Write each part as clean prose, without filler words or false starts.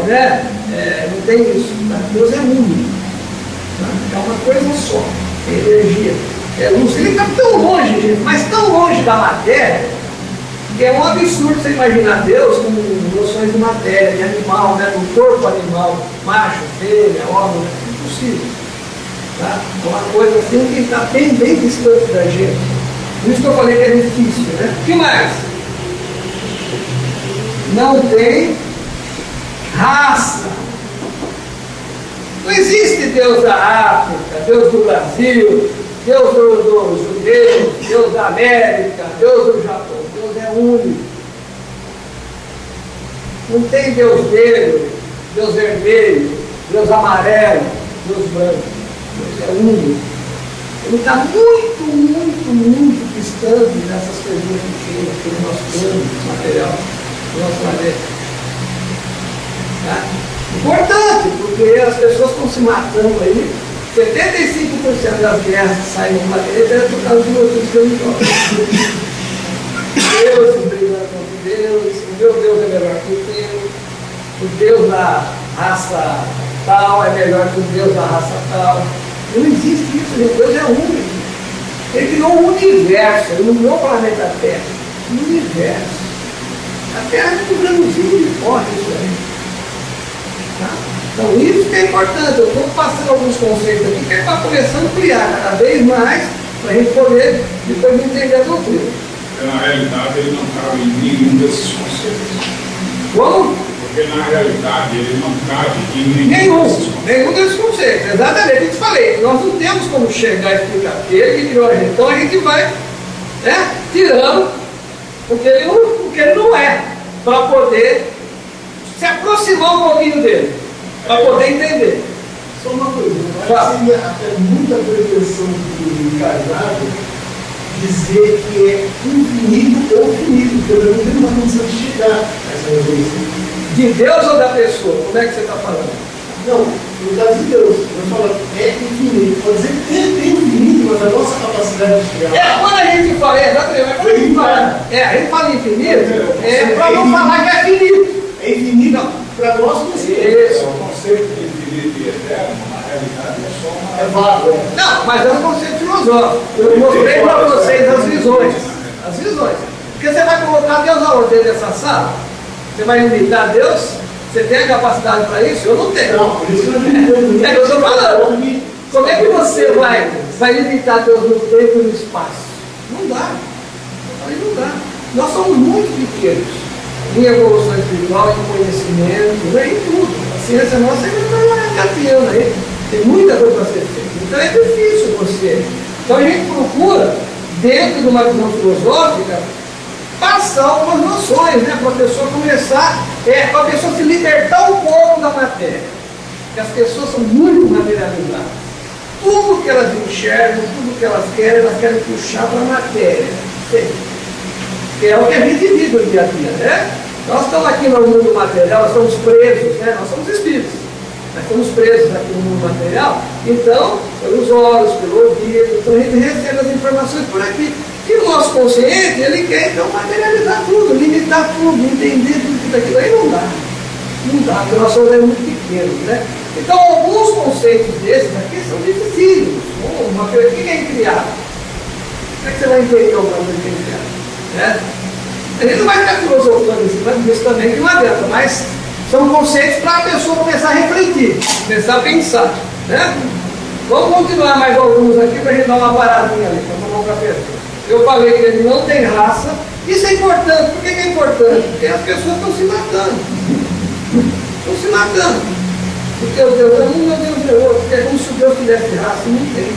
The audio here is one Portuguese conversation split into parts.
né? Não tem isso. Deus é único. É uma coisa só. É energia. É luz. Ele está tão longe, gente, mas tão longe da matéria, que é um absurdo você imaginar Deus com noções de matéria, de animal, né? Do corpo animal, macho, fêmea, homem, é impossível. Tá? É uma coisa assim que está bem distante da gente. Por isso que eu falei que é difícil, né? O que mais? Não tem raça. Não existe Deus da África, Deus do Brasil, Deus do judeu, Deus da América, Deus do Japão. Deus é único. Não tem Deus negro, Deus vermelho, Deus amarelo, Deus branco. Deus é único. Ele está muito distante dessas coisinhas pequenas que o nosso plano material, do nosso planeta. Tá? Importante, porque as pessoas estão se matando aí. 75% das guerras que saem no planeta é por causa de motivos religiosos. Deus brigando contra Deus, o meu Deus é melhor que o teu, o Deus da raça tal é melhor que o Deus da raça tal. Não existe isso, Deus é único. Ele criou um universo, ele não criou o planeta Terra, um universo. A Terra é um grãozinho de pó, isso aí. Tá? Então isso que é importante. Eu estou passando alguns conceitos aqui que é para começar a ampliar cada vez mais, para a gente poder depois entender a doutrina. Na realidade ele não cabe em nenhum desses conceitos. Como? Porque na realidade ele não cabe em nenhum desses conceitos. Exatamente, eu te falei, nós não temos como chegar e explicar ele que criou a gente. Então a gente vai, né, tirando o que ele não é, para poder se aproximar um pouquinho dele, para poder entender. Só uma coisa, mas seria até muita pretensão do encarnado dizer que é infinito ou finito, porque eu não tenho uma condição de chegar a essa resolução. De Deus ou da pessoa? Como é que você está falando? Não, no caso de Deus, eu falo é infinito. Pode dizer que é infinito, mas a nossa capacidade de chegar lá. Quando a gente fala, exatamente, quando a gente fala infinito, é para não falar que é finito. É infinito para nós não ser. Isso. O conceito de infinito e eterno, na realidade, é só uma. É vago. Não, mas é um conceito filosófico. Eu mostrei para vocês as visões. As visões. Porque você vai colocar Deus aonde dentro dessa sala? Você vai limitar Deus? Você tem a capacidade para isso? Eu não tenho. Não, por isso que eu não tenho. É que eu estou falando. Como é que você vai limitar Deus no tempo e no espaço? Não dá. Aí não dá. Nós somos muito pequenos em evolução espiritual, em conhecimento, em tudo. A ciência nossa ainda está engateando aí. Tem muita coisa para ser feita. Então é difícil você. Então a gente procura, dentro de uma visão filosófica, passar algumas noções, né? Para a pessoa começar, para a pessoa se libertar um pouco da matéria. Porque as pessoas são muito materializadas. Tudo que elas enxergam, tudo que elas querem puxar para a matéria. Que é o que a gente vive no dia a dia, né? Nós estamos aqui no mundo material, nós estamos presos, né? Nós somos espíritos. Nós estamos presos aqui no mundo material, então, pelos olhos, pelo ouvido, então a gente recebe as informações por aqui. E o nosso consciente, ele quer então materializar tudo, limitar tudo, entender tudo daquilo. Aí não dá. Não dá, porque nós somos muito pequenos, né? Então, alguns conceitos desses aqui são dificílimos. Uma coisa que é criado. Como é que você vai entender alguma coisa que é criado? Né? A gente não vai ficar filosofando em cima disso também, que não adianta, mas são conceitos para a pessoa começar a refletir, começar a pensar. Né? Vamos continuar mais alguns aqui para a gente dar uma paradinha ali, para tomar um café. Eu falei que ele não tem raça. Isso é importante. Por que é importante? Porque as pessoas estão se matando. Estão se matando. Porque o Deus é um, meu Deus é outro. Porque é como se o Deus tivesse raça. Não tem.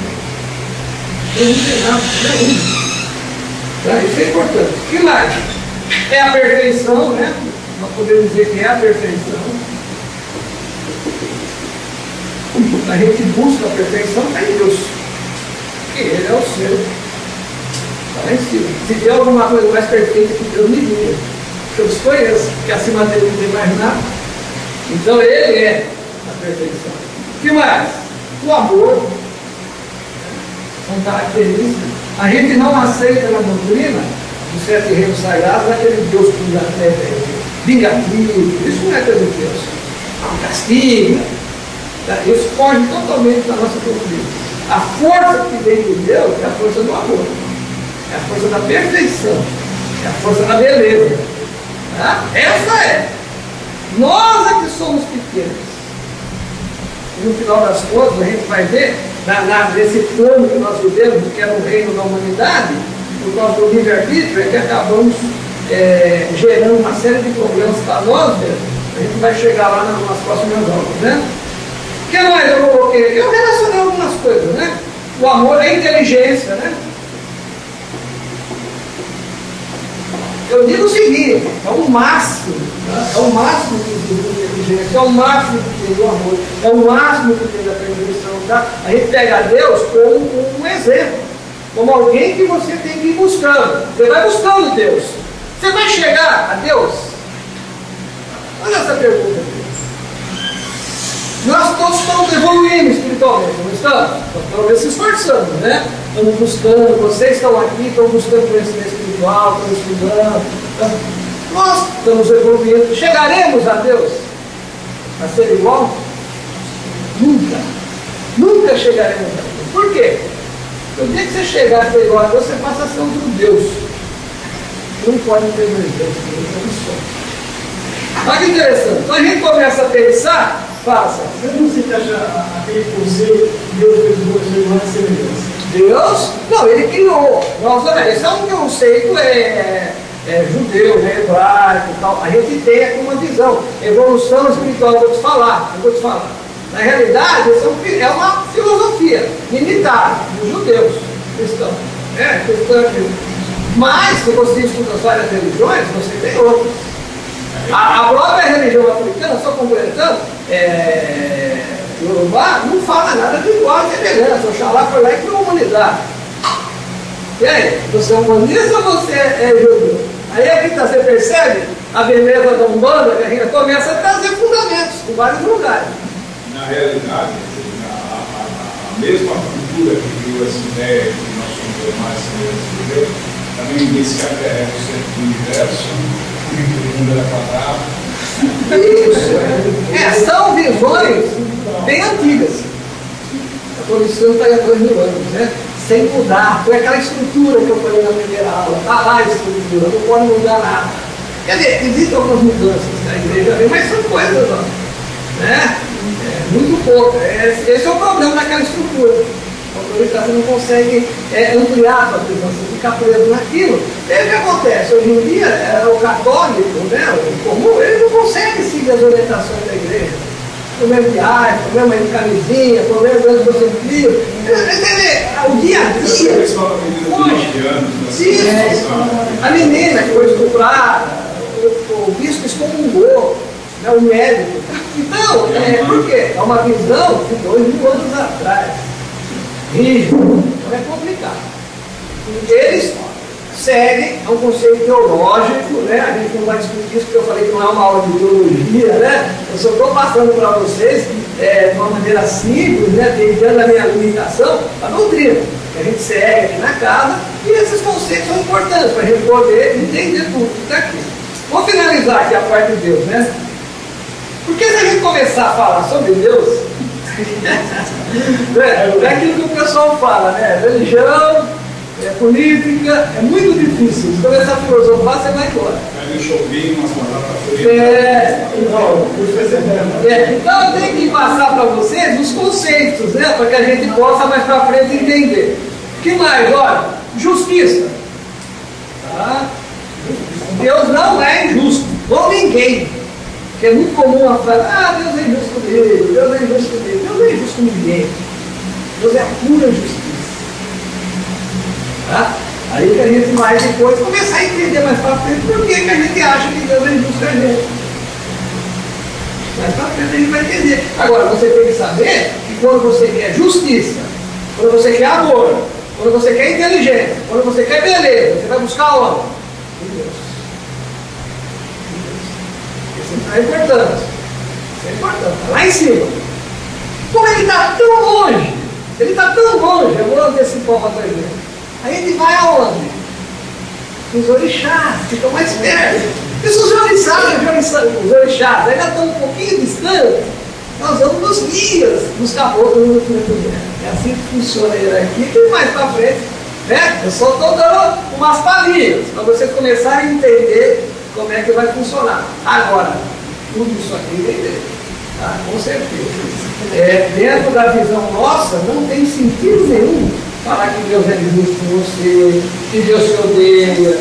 Ele não tem raça. É um. Tá? Isso é importante. O que mais? É a perfeição, né? Nós podemos dizer que é a perfeição. A gente busca a perfeição em Deus. E Ele é o seu. Está lá em cima. Se tem alguma coisa mais perfeita que Deus me diga, que eu desconheço, que acima dele não tem mais nada. Então Ele é a perfeição. O que mais? O amor. São características. A gente não aceita na doutrina dos 7 reinos sagrados aquele Deus vingativo. Isso não é coisa de Deus. castiga. Isso foge totalmente da nossa doutrina. A força que vem de Deus é a força do amor, é a força da perfeição, é a força da beleza. Tá? Essa é. Nós é que somos pequenos. E no final das contas, a gente vai ver, nesse plano que nós vivemos, que é no reino da humanidade, por causa do livre-arbítrio, é que acabamos gerando uma série de problemas para nós mesmos. A gente vai chegar lá nas próximas aulas, né? O que mais eu coloquei? Eu relacionei algumas coisas, né? O amor é inteligência, né? Eu digo o seguinte, é o máximo, né? É o máximo de inteligência, é o máximo que tem do amor, é o máximo que tem da perfeição, tá? A gente pega Deus como um exemplo, como alguém que você tem que ir buscando. Você vai buscando Deus. Você vai chegar a Deus? Olha essa pergunta aqui. Nós todos estamos evoluindo espiritualmente, não estamos? Estamos se esforçando, né? Estamos buscando, vocês estão aqui, estão buscando conhecimento espiritual, estão estudando. Nós estamos evoluindo. Chegaremos a Deus a ser igual? Nunca. Nunca chegaremos a Deus. Por quê? Porque o dia que você chegar a ser igual a Deus, você passa a ser outro Deus. Não pode ter mais Deus, não tem só. Olha que interessante. Então a gente começa a pensar. Faça. Você não se acha aquele conceito que Deus fez o ser humano de semelhança? Deus? Não, ele criou. Esse é um conceito judeu, né, hebraico e tal. A gente tem aqui uma visão. Evolução espiritual, eu vou te falar. Na realidade, é uma filosofia limitada dos judeus cristãos. Cristão. Mas, se você estuda as várias religiões, você tem outras. A própria religião africana, só complementando, Yorubá, não fala nada de igual e semelhança. Oxalá foi lá e criou a humanidade. E aí, você é humanista ou você é judeu? Aí aqui você percebe a beleza da Umbanda, que a gente começa a trazer fundamentos em vários lugares. Na realidade, a mesma cultura que criou essa ideia de que nós somos mais semelhantes de Deus, também disse que a Terra é o centro do universo, que o mundo era quadrado. Isso. São visões bem antigas. A Constituição está há 2000 anos, né? Sem mudar. Foi aquela estrutura que eu falei na primeira aula. Está lá a estrutura, não pode mudar nada. Quer dizer, existem algumas mudanças na igreja, mas são coisas, ó, né? Muito pouco. Esse é o problema daquela estrutura. A autorização não consegue ampliar a sua visão, você fica preso naquilo. E aí o que acontece? Hoje em dia, o católico, né, o comum, ele não consegue seguir as orientações da igreja. Problema de ar, problema de camisinha, problema de androcentrismo. O dia a dia. A menina que foi estuprada, o bispo excomungou, né, o médico. Então, por quê? É uma visão de 2000 anos atrás. Rígido, então é complicado. Eles seguem a um conceito teológico, né? A gente não vai discutir isso porque eu falei que não é uma aula de teologia, né? Eu só estou passando para vocês de uma maneira simples, né? Dentro a minha limitação, a doutrina que a gente segue aqui na casa, e esses conceitos são importantes para a gente poder entender tudo que está aqui. Vou finalizar aqui a parte de Deus, né? Porque se a gente começar a falar sobre Deus, é aquilo que o pessoal fala, né? Religião, política, é muito difícil. Se começar a filosofar, você vai embora. Aí deixa eu ouvir umas batatas fritas. Então eu tenho que passar para vocês os conceitos, né? Para que a gente possa mais para frente entender. O que mais? Olha, justiça. Tá? Deus não é injusto, com ninguém. Porque é muito comum a falar, Deus é injusto comigo, Deus é injusto comigo. Deus não é injusto com ninguém. Deus é a pura justiça. Tá? Aí que a gente vai depois começar a entender mais para frente por que a gente acha que Deus é injusto com a gente. Mais para frente a gente vai entender. Agora, você tem que saber que quando você quer justiça, quando você quer amor, quando você quer inteligência, quando você quer beleza, você vai buscar onde? Em Deus. Isso é importante. Isso é importante. Lá em cima. Como ele está tão longe, ele está tão longe, eu vou antecipar uma coisa. Aí ele vai aonde? Os orixás, ficam mais perto. Isso os orixás ainda estão um pouquinho distantes, os guias dos caboclos do movimento elétrico. É assim que funciona a hierarquia, e mais para frente, né? Eu só estou dando umas palhinhas para vocês começarem a entender como é que vai funcionar. Agora, tudo isso aqui vem dele, tá? Com certeza. Dentro da visão nossa, não tem sentido nenhum falar que Deus é injusto com você, que Deus te odeia,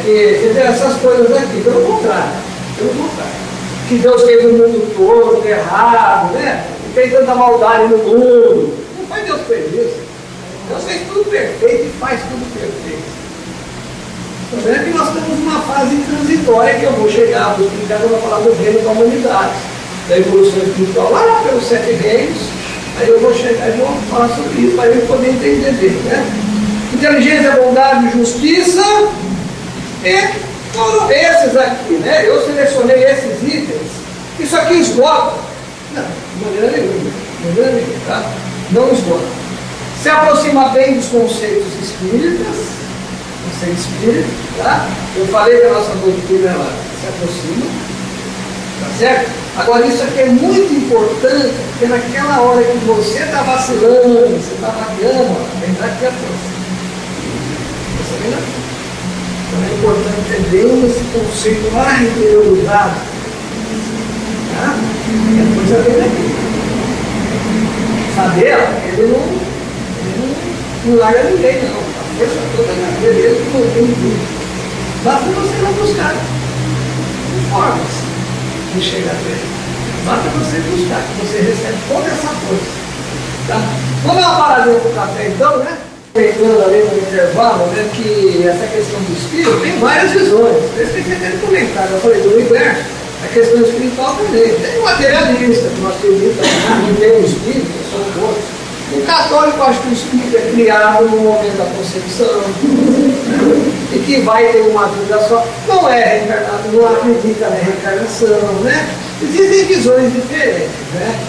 que essas coisas aqui. Pelo contrário, que Deus fez o mundo todo errado, né? E fez tanta maldade no mundo. Não foi Deus que fez isso. Deus fez tudo perfeito e faz tudo perfeito. O problema é que nós estamos numa fase transitória que eu vou chegar, vou explicar quando eu falar do reino da humanidade, da evolução espiritual, lá pelos 7 reinos. Aí eu vou chegar e vou falar sobre isso, para ele poder entender bem, né? Inteligência, bondade, justiça e foram esses aqui, né? Eu selecionei esses itens. Isso aqui esgota? Não, de maneira nenhuma, tá? Não esgota. Se aproxima bem dos conceitos espíritas, conceito espírita, tá? Eu falei que a nossa doutrina ela se aproxima, tá certo? Agora isso aqui é muito importante, porque naquela hora que você está vacilando, você está vagando, vem daqui a força. Então é importante entender esse conceito lá interiorizado. Tá? E a coisa vem daqui. Saber, ele não larga ninguém, não. A força toda na vida dele que não tem tudo. Basta você não buscar formas de chegar até ele. Basta você buscar, que você recebe toda essa força. Tá? Vamos dar uma paradinha para o café então, né? Pegando ali no intervalo, né, que essa questão do espírito tem várias visões. Esse tem que ter comentado. Eu falei do universo, a questão espiritual também. Tem materialista, que nós temos não tem o espírito, são todos. O católico acha que o espírito é criado no momento da concepção, né, e que vai ter uma vida só. Não é reencarnado, não acredita na reencarnação, né? Existem visões diferentes, né?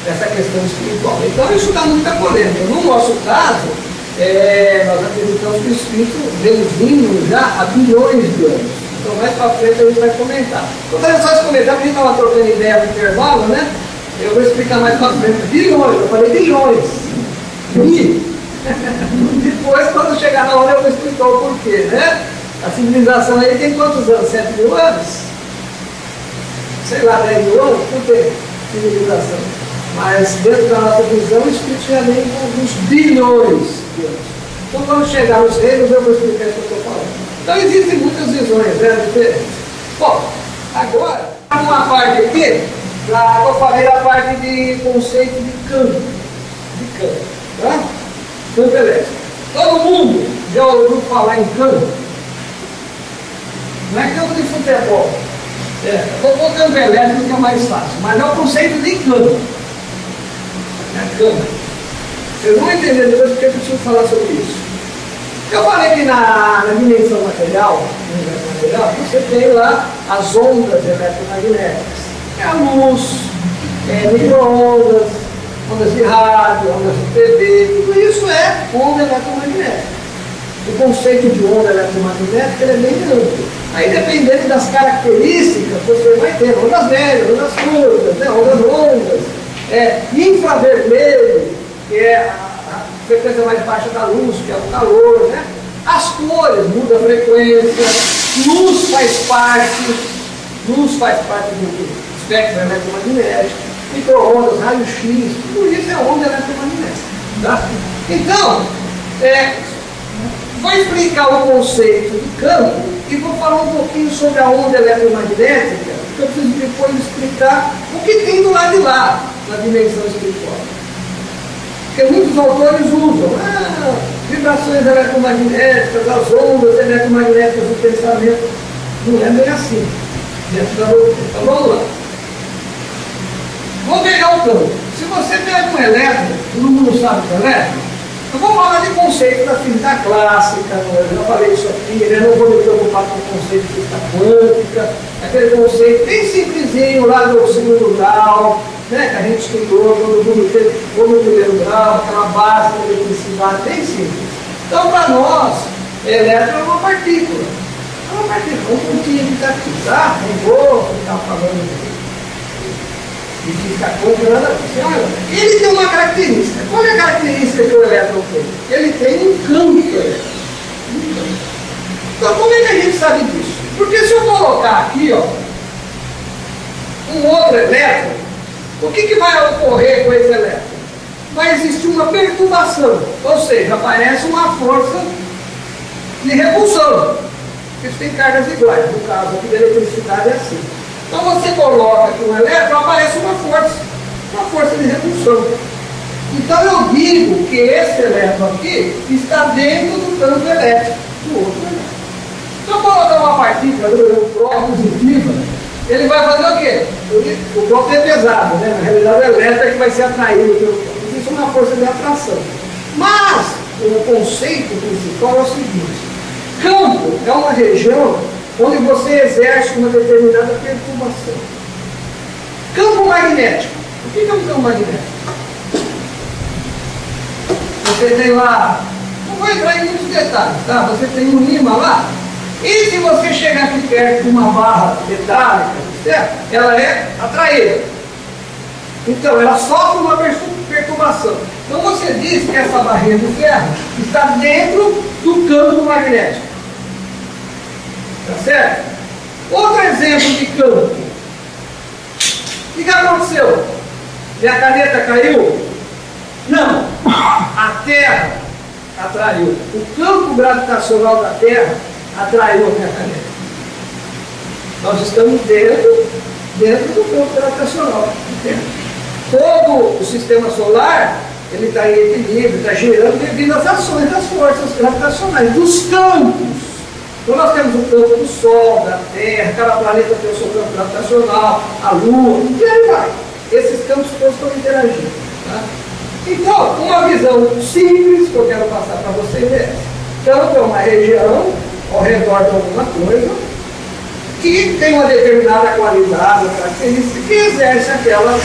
Essa questão espiritual. Então isso dá muita polêmica. No nosso caso, nós acreditamos que o Espírito vem vindo já há bilhões de anos. Então mais para frente a gente vai comentar. Estou fazendo só esse comentário, porque a gente estava trocando ideia no intervalo, né? Eu vou explicar mais para frente. Bilhões, eu falei bilhões. Depois, quando chegar na hora, eu vou explicar o porquê, né? A civilização aí tem quantos anos? 7 mil anos? Sei lá, 10 mil anos? Por que civilização? Mas dentro da nossa visão, o Espírito já vem com alguns bilhões de anos. Então, quando chegar nos reinos, eu vou explicar isso que eu estou falando. Então, existem muitas visões, né? Diferentes. Bom, agora, uma parte aqui, eu falei da parte de conceito de campo. Tá? Campo elétrico. Todo mundo já ouviu falar em campo? Não é campo de futebol. Vou pôr campo elétrico que é mais fácil, mas é o conceito de campo. Câmara. Vocês vão entender depois porque eu preciso falar sobre isso. Eu falei que na dimensão material, você tem lá as ondas eletromagnéticas. É a luz, micro-ondas, ondas de rádio, ondas de TV, tudo isso é onda eletromagnética. O conceito de onda eletromagnética é bem amplo. Aí, dependendo das características, você vai ter ondas médias, ondas curtas, né? ondas longas. Infravermelho, que é a frequência mais baixa da luz, que é o calor, né? As cores, muda a frequência, luz faz parte do espectro eletromagnético, micro-ondas, raio-x, tudo isso é onda eletromagnética. Tá? Então, vou explicar o conceito de campo e vou falar um pouquinho sobre a onda eletromagnética, porque eu preciso depois explicar o que tem do lado de lá, na dimensão espiritual. Porque muitos autores usam vibrações eletromagnéticas, as ondas eletromagnéticas do pensamento. Não é bem assim, dentro da doutrina. Então vamos lá. Vou pegar o campo. Se você pega um elétron, todo mundo sabe o que é elétron, eu vou falar de conceito da física clássica, eu já falei isso aqui, né? Não vou me preocupar com o conceito de física quântica, aquele conceito bem simplesinho lá do segundo grau, né? Que a gente estudou, todo mundo teve no primeiro grau, aquela base da eletricidade, bem simples. Então, para nós, elétron é uma partícula. É uma partícula, um pontinho que está aqui, tá? Não vou ficar falando aqui. e fica controlando. Ele tem uma característica. Qual é a característica que o elétron tem? Ele tem um campo elétrico. Então, como é que a gente sabe disso? Porque se eu colocar aqui, ó, um outro elétron, o que vai ocorrer com esse elétron? Vai existir uma perturbação, ou seja, aparece uma força de repulsão. Eles têm cargas iguais, no caso aqui da eletricidade é assim. Então você coloca aqui um elétron, aparece uma força de repulsão. Então eu digo que esse elétron aqui está dentro do campo elétrico do outro elétron. Se eu colocar uma partícula no próton positiva, ele vai fazer o quê? O próton é pesado, né? Na realidade o elétron é que vai ser atraído pelo próton. Isso é uma força de atração. Mas o conceito principal é o seguinte: campo é uma região onde você exerce uma determinada perturbação. Campo magnético. O que é um campo magnético? Você tem lá, não vou entrar em muitos detalhes, tá? Você tem um ímã lá, e se você chegar aqui perto de uma barra metálica, certo? Ela é atraída. Então, ela sofre uma perturbação. Então, você diz que essa barreira de ferro está dentro do campo magnético. Tá certo? Outro exemplo de campo. O que aconteceu? Minha caneta caiu? Não. A Terra atraiu. O campo gravitacional da Terra atraiu a minha caneta. Nós estamos dentro do campo gravitacional da Terra. Todo o sistema solar, ele está em equilíbrio, está girando devido às ações das forças gravitacionais, dos campos. Então nós temos o campo do Sol, da Terra, cada planeta tem o seu campo gravitacional, a Lua, e aí vai. Esses campos todos estão interagindo. Tá? Então, uma visão simples que eu quero passar para vocês é essa. Campo é uma região ao redor de alguma coisa que tem uma determinada qualidade, uma característica, que exerce aquela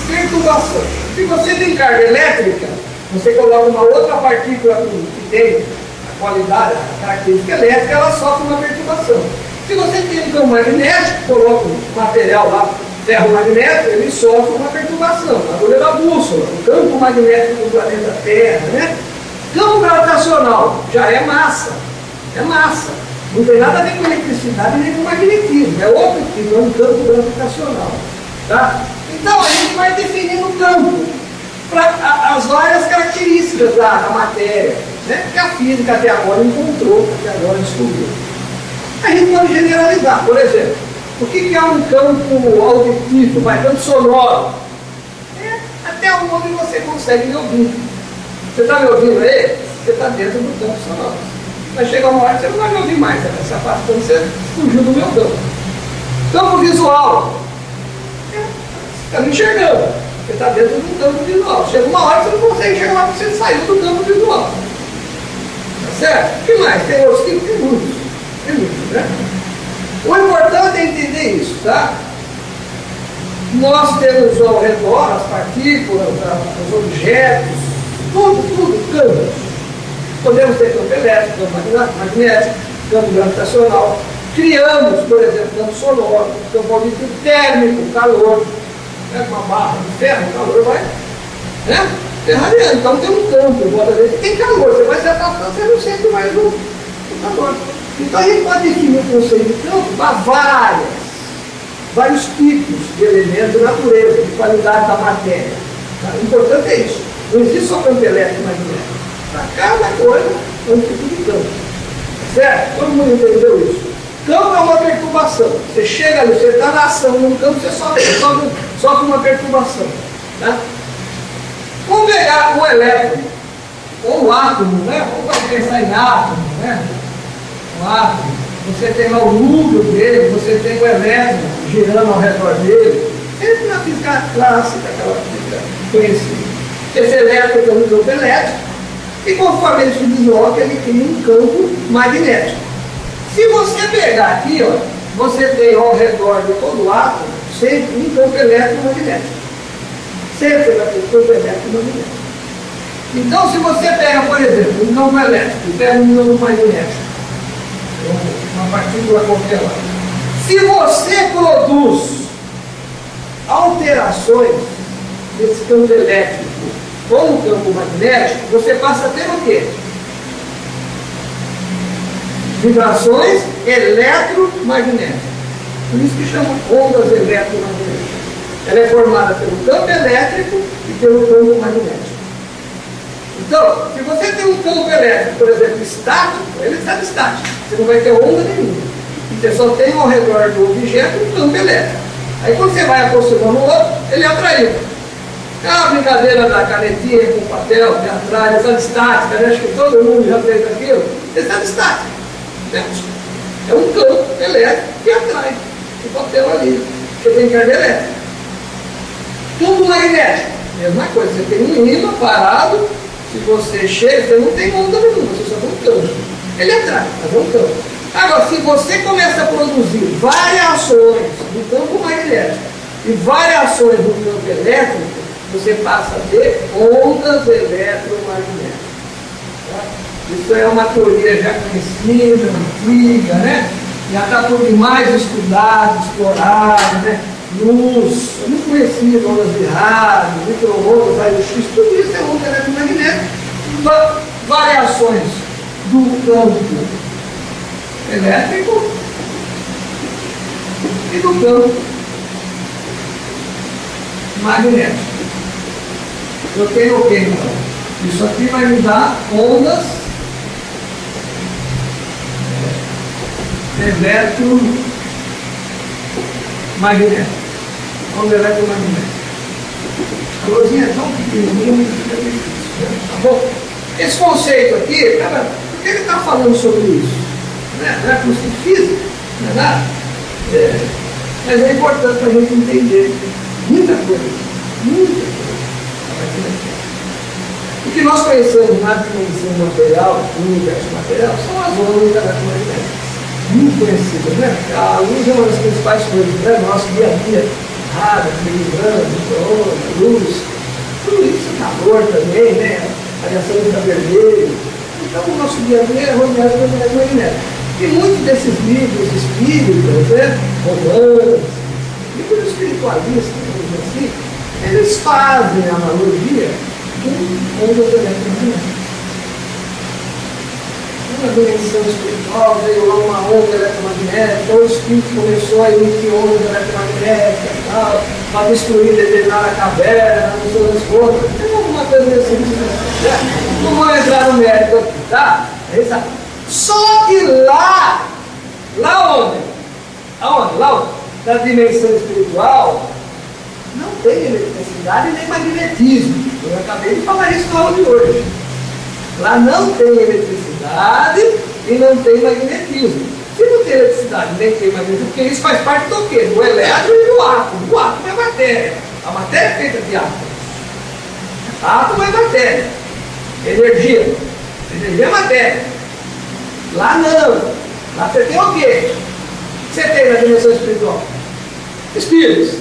perturbação. Se você tem carga elétrica, você coloca uma outra partícula que tem a qualidade, a característica elétrica, ela sofre uma perturbação. Se você tem um campo magnético, coloca um material lá, ferro magnético, ele sofre uma perturbação. A agulha da bússola, o campo magnético do planeta Terra, né? Campo gravitacional já é massa. É massa. Não tem nada a ver com eletricidade nem com magnetismo. É outro tipo, é um campo gravitacional. Tá? Então a gente vai definindo o campo para as várias características da matéria, né? Que a física até agora encontrou, até agora descobriu. A gente pode generalizar, por exemplo, o que é um campo auditivo, campo sonoro? É até onde você consegue me ouvir. Você está me ouvindo aí? Você está dentro do campo sonoro. Vai chegar uma hora que você não vai me ouvir mais, você vai se afastando, você fugiu do meu campo. Campo visual. Você está me enxergando. Você está dentro do campo visual. Chega uma hora que você não consegue enxergar porque você saiu do campo visual. Tá certo? O que mais? Tem outros tipos? Tem muitos. Tem muitos, né? O importante é entender isso, tá? Nós temos ao redor as partículas, os objetos, tudo, campos. Podemos ter campo elétrico, campo magnético, campo gravitacional. Criamos, por exemplo, campo sonoro, campo auditivo térmico, calor. Uma barra de ferro, o calor vai, né? Ferrariano, então tem um campo, embora que tem calor, você vai se afastando, você não sente mais o calor. Então a gente pode definir o conceito de campo para vários tipos de elementos de natureza, de qualidade da matéria. Tá? O importante é isso. Não existe só campo elétrico e magnético. Para cada coisa é um tipo de campo. Certo? Todo mundo entendeu isso? Campo é uma perturbação. Você chega ali, você está na ação num campo, você sofre uma perturbação. Tá? Vamos pegar um elétron, ou um átomo, né? Vamos pensar em átomo, né? Um átomo. Você tem lá o núcleo dele, você tem o elétron girando ao redor dele. Sempre na física clássica, aquela física conhecida. Esse elétron tem um campo elétrico, e conforme ele se desloca, ele cria um campo magnético. Se você pegar aqui, ó, você tem ao redor de todo o átomo sempre um campo elétrico-magnético. Sempre vai ter um campo elétrico-magnético. Então, se você pega, por exemplo, um campo elétrico e pega um campo magnético, uma partícula qualquer lá, se você produz alterações desse campo elétrico ou no campo magnético, você passa a ter o quê? Vibrações eletromagnéticas. Por isso que chama ondas eletromagnéticas. Ela é formada pelo campo elétrico e pelo campo magnético. Então, se você tem um campo elétrico, por exemplo, estático, ele está estático. Você não vai ter onda nenhuma. Você só tem ao redor do objeto um campo elétrico. Aí quando você vai aproximando o outro, ele é atraído. É uma brincadeira da canetinha com papel que atrai, está estática, né? Acho que todo mundo já fez aquilo. Ele está estático. É um campo elétrico que atrai o papel ali, porque tem carga elétrica. Tubo magnético, mesma coisa. Você tem um ímã parado, se você chega, você não tem onda nenhuma, você só tem um campo. Ele atrai, mas é um campo. Agora, se você começa a produzir variações no campo magnético e variações no campo elétrico, você passa a ter ondas eletromagnéticas. Tá? Isso é uma teoria já conhecida, antiga, né? Já está por demais estudado, explorado, né? Luz, muito conhecido, ondas de rádio, micro-ondas, raio-x, tudo isso é onda eletromagnética. Variações do campo elétrico e do campo magnético. Eu tenho o que então? Isso aqui vai me dar ondas eletromagnéticas. Onda eletromagnética. A luzinha é tão pequenininha, mas fica difícil. Tá bom? Esse conceito aqui, cara, por que ele está falando sobre isso? Não é curso de física, não é nada? Mas é importante para a gente entender muita coisa. Muita coisa. O que nós conhecemos na dimensão material, no universo material, são as ondas eletromagnéticas. Muito conhecidas, né? A luz é uma das principais coisas, né? Nosso dia a dia, rádio, televisão, micro-ondas, luz, tudo isso, calor também, né? Radiação ultravermelha. Então, o nosso dia a dia é rodeado pelo eletromagnético. E muitos desses livros espíritas, né? Romanos, livros espiritualistas, assim, eles fazem a analogia com ondas eletromagnéticas. Na dimensão espiritual veio lá uma onda eletromagnética, o espírito começou a emitir ondas eletromagnéticas e tal, para destruir determinada caverna, não sei das coisas. Tem alguma coisa assim, né? Não vou entrar no mérito aqui, tá? Só que lá onde? Aonde? Lá onde? Na dimensão espiritual, não tem eletricidade nem magnetismo. Eu acabei de falar isso na aula de hoje. Lá não tem eletricidade e não tem magnetismo. Se não tem eletricidade nem tem magnetismo, porque isso faz parte do quê? Do elétron e do átomo. O átomo é matéria. A matéria é feita de átomos. Átomo é matéria. Energia. Energia é matéria. Lá não. Lá você tem o quê? O que você tem na dimensão espiritual? Espíritos.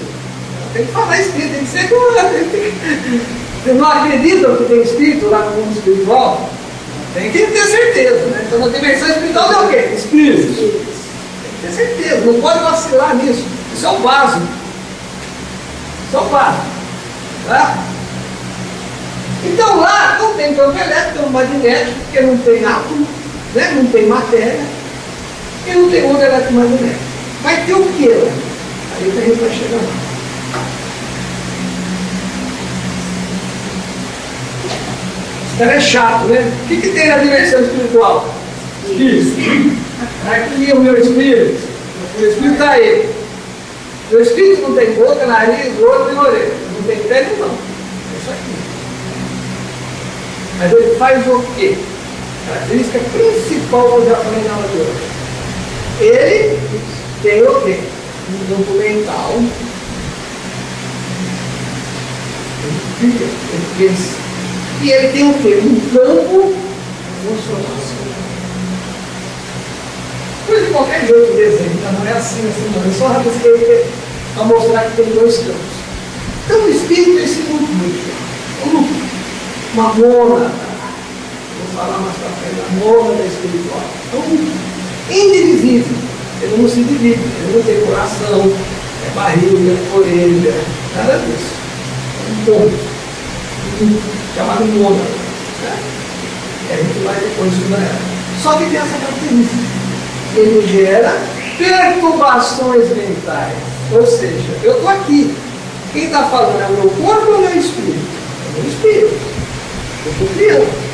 Tem que falar espírito, tem que ser como. Vocês não acreditam que tem espírito lá no mundo espiritual? Tem que ter certeza, né? Então na dimensão espiritual é o quê? Espíritos. Tem que ter certeza, não pode vacilar nisso. Isso é o básico. Isso é o básico. Tá? Então lá não tem campo elétrico, campo magnético, porque não tem átomo, né? Não tem matéria, e não tem onda eletromagnética. Vai ter o que lá? Aí que a gente vai chegar lá. Ela é chato, né? O que tem na dimensão espiritual? Espírito. Aqui é o meu espírito. O espírito está aí. O espírito não tem boca, nariz, olho e orelha. Não tem pé nem mão. É isso aqui. Mas ele faz o quê? A característica principal que eu já falei na aula de hoje. Ele tem o quê? Um campo mental. Ele pensa. E ele tem o quê? Um campo emocional. Coisa de qualquer jeito de desenho, não é assim, não. Eu só rabisquei para mostrar que tem dois campos. Então o espírito é esse núcleo. Uma mona, vou falar mais para frente, a mona da espiritual. Então, indivisível. Ele não se divide, ele não tem coração, é barriga, orelha. Nada disso. É um ponto. Chamado mônada. Né? E a gente vai depois estudar ela. Só que tem essa característica. Ele gera perturbações mentais. Ou seja, eu estou aqui. Quem está falando é o meu corpo ou o meu espírito? É o meu espírito. Eu estou criando.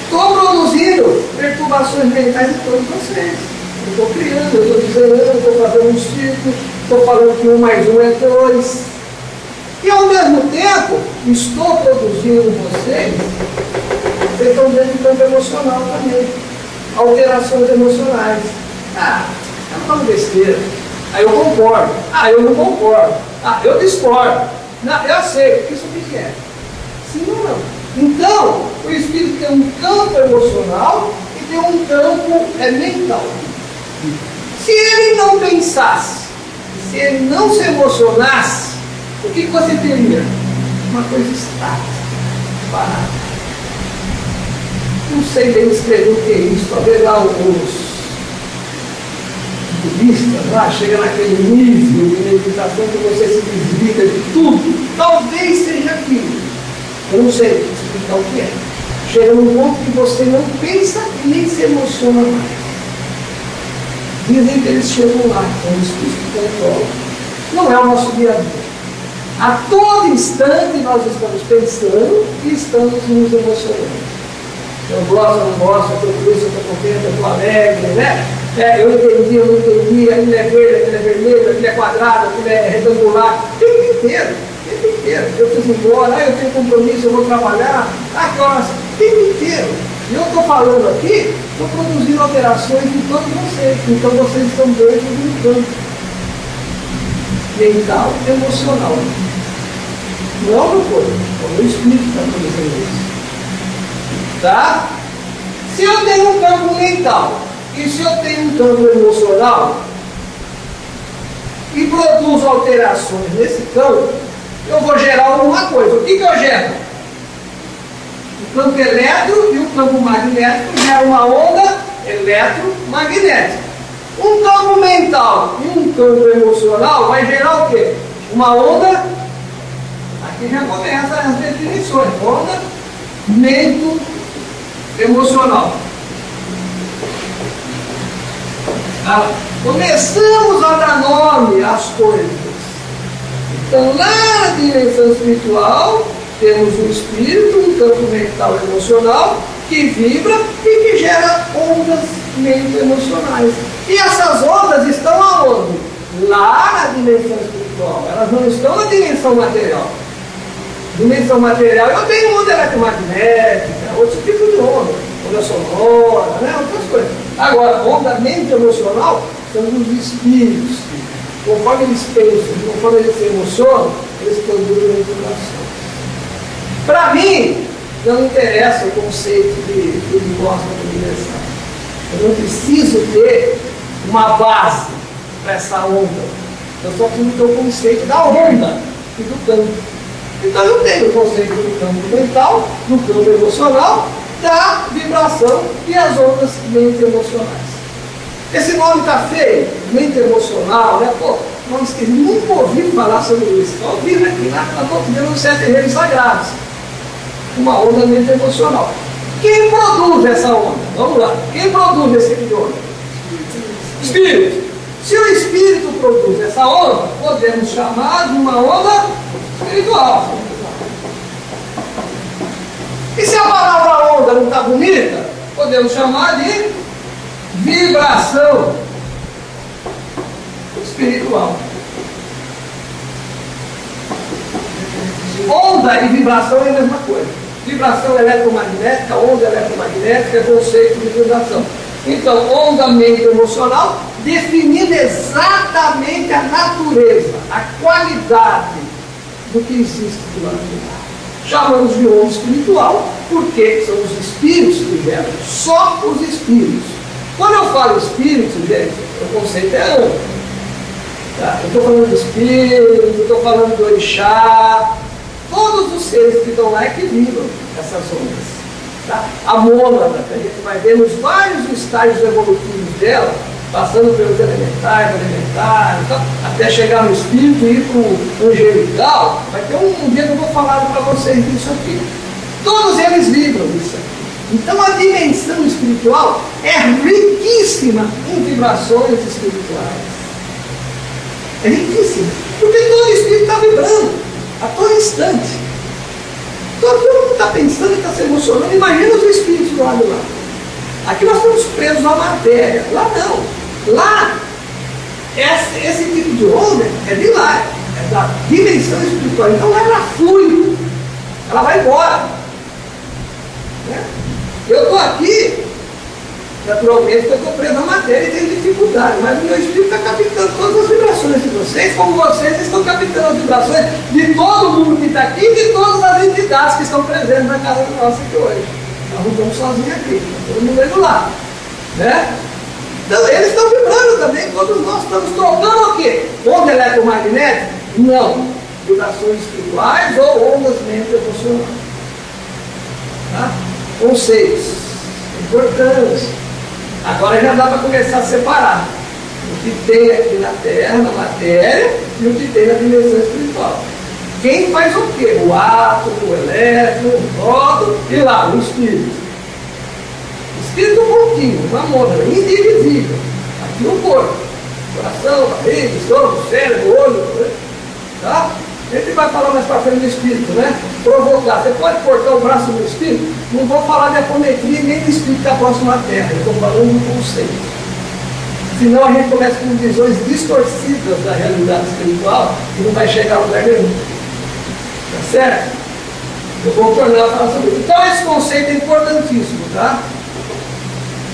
Estou produzindo perturbações mentais em todos vocês. Eu estou criando, eu estou dizendo, eu estou fazendo um ciclo, estou falando que 1 mais 1 é 2. E ao mesmo tempo, estou produzindo em vocês estão dentro do campo emocional também. Alterações emocionais. Ah, eu não falo besteira. Aí eu concordo. Ah, eu não concordo. Ah, eu discordo. Não, eu aceito. Isso o que é? Sim ou não? Então, o espírito tem um campo emocional e tem um campo mental. Se ele não pensasse, se ele não se emocionasse, o que você teria? Uma coisa estática, parada. Não sei bem escrever o que é isso. Talvez lá os budistas lá chega naquele nível de meditação que você se desliga de tudo. Talvez seja aquilo. Eu não sei explicar o que é. Chega num ponto que você não pensa e nem se emociona mais. Dizem que eles chegam lá, com o espírito controla. Não é o nosso dia a dia. A todo instante nós estamos pensando e estamos nos emocionando. Eu gosto, eu não gosto, eu estou triste, eu estou contente, eu estou alegre, né? Eu entendi, eu não entendi, aquilo é verde, aquilo é vermelho, aquilo é quadrado, aquilo é retangular. O tempo inteiro. Eu preciso ir embora, eu tenho compromisso, eu vou trabalhar, que horas? O tempo inteiro. E eu estou falando aqui, estou produzindo alterações em todos vocês. Então vocês estão dentro do campo mental e emocional. Não é uma coisa, é o meu espírito que está produzindo isso. Tá? Se eu tenho um campo mental e se eu tenho um campo emocional e produzo alterações nesse campo, eu vou gerar alguma coisa. O que eu gero? O campo elétrico e o campo magnético geram uma onda eletromagnética. Um campo mental e um campo emocional vai gerar o quê? Uma onda, aqui já começa as definições, onda mento emocional. Começamos a dar nome às coisas. Então, lá na dimensão espiritual, temos um espírito, um campo mental e emocional que vibra e que gera ondas mento-emocionais. E essas ondas estão aonde? Lá na dimensão espiritual. Elas não estão na dimensão material. Dimensão material, eu tenho onda eletromagnética, outro tipo de onda sonora, né? Outras coisas. Agora, onda mente-emocional são os espíritos. Conforme eles pensam, conforme eles se emocionam, eles produzem informação. Para mim, não interessa o conceito de gosta da dimensão. Eu não preciso ter uma base para essa onda. Eu só preciso ter o conceito da onda e do campo. Então eu tenho o conceito do campo mental, do campo emocional, da vibração e as ondas mente emocionais. Esse nome está feio, mente emocional, né? Pô, nomes que nunca ouvi falar sobre isso. Estou ouvindo aqui na doutrina dos 7 reinos sagrados. Uma onda mente emocional. Quem produz essa onda? Vamos lá. Quem produz esse tipo de onda? Espírito. Se o espírito produz essa onda, podemos chamar de uma onda espiritual. E se a palavra onda não está bonita, podemos chamar de vibração espiritual. Onda e vibração é a mesma coisa. Vibração eletromagnética, onda eletromagnética é conceito de vibração. Então, onda mente emocional, definindo exatamente a natureza, a qualidade do que existe do lado de lá. Chamamos de onda espiritual, porque são os espíritos que geram, só os espíritos. Quando eu falo espírito, gente, o conceito é amplo. Tá? Eu estou falando de espírito, eu estou falando do orixá, todos os seres que estão lá equilibram essas ondas. Tá? A mônada, que a gente vai ver nos vários estágios evolutivos dela, passando pelos elementais, até chegar no espírito e ir para o angelical. Vai ter um dia que eu vou falar para vocês disso aqui. Todos eles vibram isso aqui. Então a dimensão espiritual é riquíssima em vibrações espirituais. É riquíssima. Porque todo espírito está vibrando a todo instante. Todo mundo está pensando e está se emocionando. Imagina os espíritos do lado de lá. Aqui nós estamos presos à matéria. Lá não. Lá, esse tipo de onda é de lá. É da dimensão espiritual. Então ela flui. Ela vai embora. Né? Eu estou aqui, naturalmente, eu estou preso à matéria e tenho dificuldade, mas o meu espírito está captando todas as vibrações de vocês, como vocês estão captando as vibrações de todo mundo que está aqui e de todas as entidades que estão presentes na casa nossa aqui hoje. Nós não estamos sozinhos aqui, todo mundo aí do lado. Né? Então, eles estão vibrando também, todos nós estamos trocando o quê? Onda eletromagnética? Não. Vibrações espirituais ou ondas mente emocionais. Tá? Conceitos importantes. Agora já dá para começar a separar o que tem aqui na Terra, na matéria, e o que tem na dimensão espiritual. Quem faz o quê? O átomo, o elétron, o próton e lá, o espírito. O espírito um pouquinho, uma moda indivisível. Aqui no corpo. Coração, barriga, estômago, cérebro, olho. Tá? A gente vai falar mais para frente do espírito, né? Provocar. Você pode cortar o braço do espírito? Não vou falar de apometria nem do espírito que está próximo à Terra. Eu estou falando do conceito. Senão a gente começa com visões distorcidas da realidade espiritual e não vai chegar a lugar nenhum. Tá certo? Eu vou tornar a falar sobre isso. Então esse conceito é importantíssimo, tá?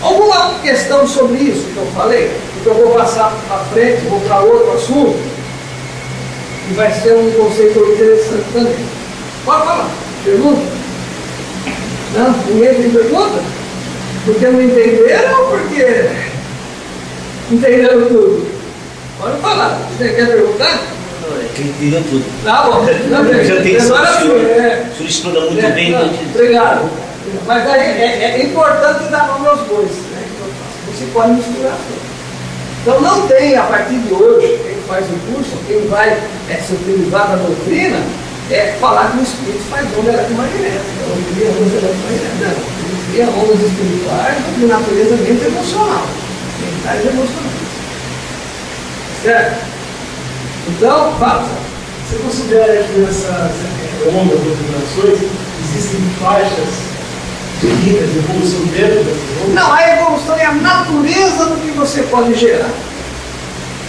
Alguma questão sobre isso que eu falei? Porque eu vou passar para frente, vou para outro assunto. E vai ser um conceito interessante também. Pode falar. Pergunta? Não? Ninguém tem pergunta? Porque não entenderam ou porque entenderam tudo? Pode falar. Você quer perguntar? Não, é que entendeu tudo. Tá bom. Eu já tenho isso. O senhor explica muito bem. Não, obrigado. Mas aí é importante dar nome aos bois. Né? Você pode misturar tudo. Então não tem, a partir de hoje, quem faz o curso, quem vai se utilizar da doutrina, falar que o espírito faz onda eletromagnética. Ele cria ondas eletromagnéticas. Não, ele cria ondas espirituais de natureza mente emocional. Mentais e emocionais. Certo? Então, fala. Você considera que nessa onda de vibrações existem faixas de evolução dentro dessas ondas? Não, a evolução é a natureza do que você pode gerar.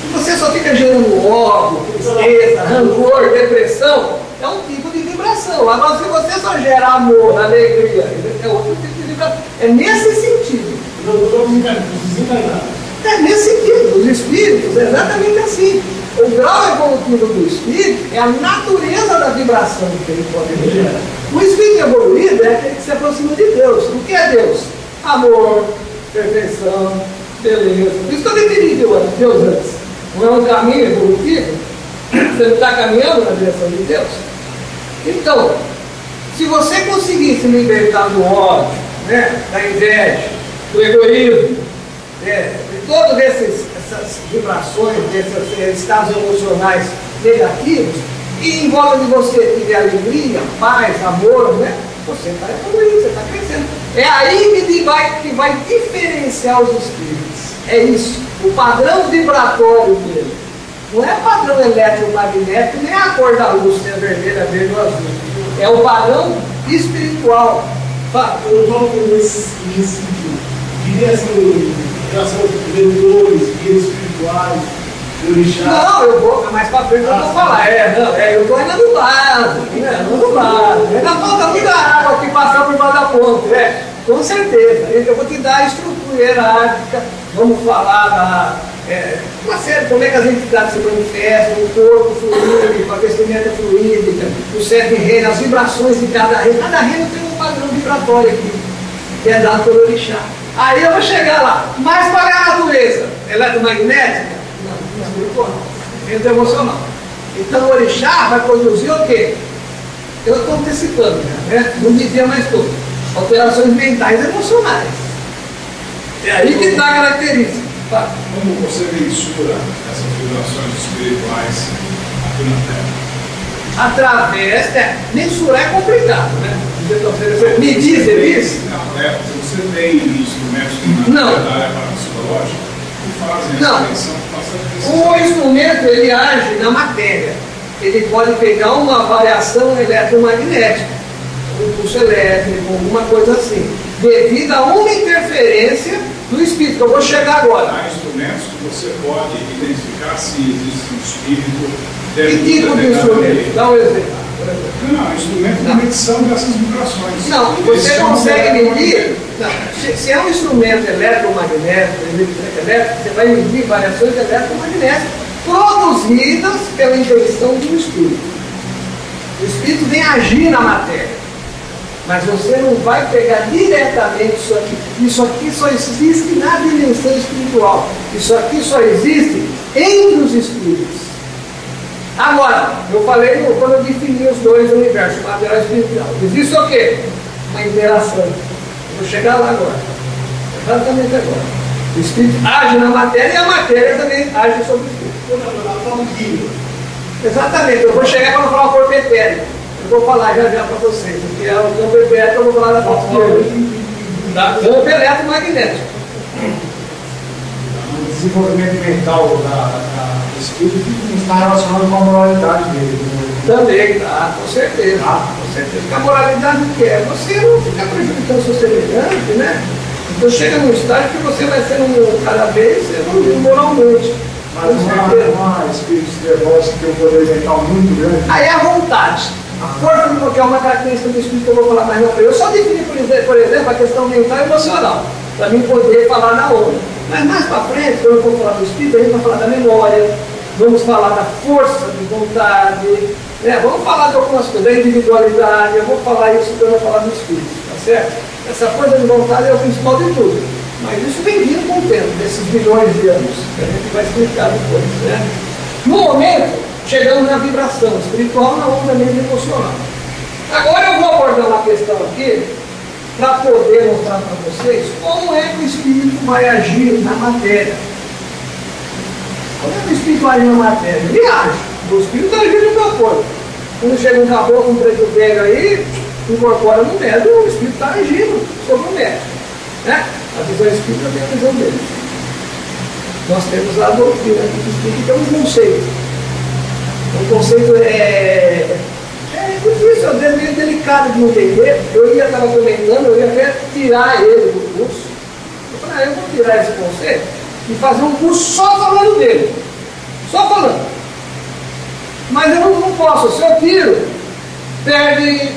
Se você só fica gerando ódio, tristeza, rancor, depressão, é um tipo de vibração. Agora, se você só gerar amor, alegria, é outro tipo de vibração. É nesse sentido. Não, desencarnados. É nesse sentido. Os espíritos, é exatamente assim. O grau evolutivo do espírito é a natureza da vibração que ele pode gerar. O espírito evoluído é aquele que se aproxima de Deus. O que é Deus? Amor, perfeição, beleza. Por isso que eu defini Deus antes. Não é um caminho evolutivo? Você não está caminhando na direção de Deus? Então, se você conseguir se libertar do ódio, né, da inveja, do egoísmo, de todas essas vibrações, desses estados emocionais negativos, e em volta de você tiver alegria, paz, amor, né? Você está evoluindo, você está crescendo. É aí que vai diferenciar os espíritos. É isso. O padrão vibratório dele. Não é o padrão eletromagnético, nem a cor da luz, se é vermelha, verde ou azul. É o padrão espiritual. Eu volto nesse sentido. Diria assim, em relação aos vendedores, guias espirituais, orixá. Não, eu vou, mais para frente eu vou falar. Eu estou ainda no base. Ainda falta muita água que passar por baixo da ponte. Com certeza. Eu vou te dar a estrutura hierárquica, vamos falar uma série, como é que as entidades se manifestam, o corpo fluídico, a vestimenta fluídica, os 7 reinos, as vibrações de cada reino. Cada reino tem um padrão vibratório aqui, que é dado pelo orixá. Aí eu vou chegar lá. Mas qual é a natureza? Eletromagnética? Não, espiritual. Dentro emocional. Então o orixá vai produzir o quê? Eu estou antecipando, né? Não dizia mais tudo. Alterações mentais e emocionais. É aí que está a característica. Tá. Como você mensura essas vibrações espirituais aqui na Terra? Através, mensurar é complicado, né? Medir, você diz? Não, você tem instrumentos que na área parapsicológica que fazem essa medição que passa a O instrumento, ele age na matéria. Ele pode pegar uma variação eletromagnética, um pulso elétrico, alguma coisa assim, devido a uma interferência do espírito. Eu vou chegar agora. Há instrumentos que você pode identificar se existe um espírito. Que tipo de instrumento? Dá um exemplo. Não, instrumento de medição dessas vibrações. Não, você consegue medir. Não, se é um instrumento eletromagnético, você vai medir variações eletromagnéticas produzidas pela intenção do espírito. O espírito vem agir na matéria, mas você não vai pegar diretamente isso aqui. Isso aqui só existe na dimensão espiritual. Isso aqui só existe entre os espíritos. Agora, eu falei quando eu defini os dois universos, material e espiritual. Existe o quê? Uma interação. Eu vou chegar lá agora. Exatamente agora. O espírito age na matéria e a matéria também age sobre o espírito. Exatamente, eu vou chegar para falar o corpo etérico. Eu vou falar já para vocês, porque é o campo etérico, eu vou falar da parte da campo eletromagnético. O desenvolvimento mental do espírito está relacionado com a moralidade dele. Também, tá, com certeza. Com certeza. Porque a moralidade o que é? Você não fica prejudicando seu semelhante, né? Então chega num estágio que você vai ser cada vez moralmente. Mas uma espírito nervoso que tem um poder mental muito grande. Aí é a vontade. A força de bloquear uma característica do espírito que eu vou falar mais na frente. Eu só defini, por exemplo, a questão mental e emocional, para mim poder falar na onda. Mas mais para frente, quando eu for falar do espírito, a gente vai falar da memória, vamos falar da força de vontade, né? Vamos falar de algumas coisas, da individualidade, eu vou falar isso quando eu falar do espírito, tá certo? Essa força de vontade é o principal de tudo. Mas isso vem vindo com o tempo, desses bilhões de anos, que a gente vai explicar depois, né? No momento, chegamos na vibração espiritual, na onda mesmo emocional. Agora eu vou abordar uma questão aqui, para poder mostrar para vocês como é que o espírito vai agir na matéria. Como é que o espírito age na matéria? Ele age. O espírito age no meu corpo. Quando chega um caboclo, um preto velho aí, incorpora no médico, o espírito está agindo sobre o médico, né? A visão espírita tem a visão dele. Nós temos a doutrina que explica que é um conceito. O conceito é difícil, às vezes meio delicado de entender. Eu estava comentando, eu ia até tirar ele do curso. Eu falei, eu vou tirar esse conceito e fazer um curso só falando dele. Só falando. Mas eu não posso, se eu tiro, perde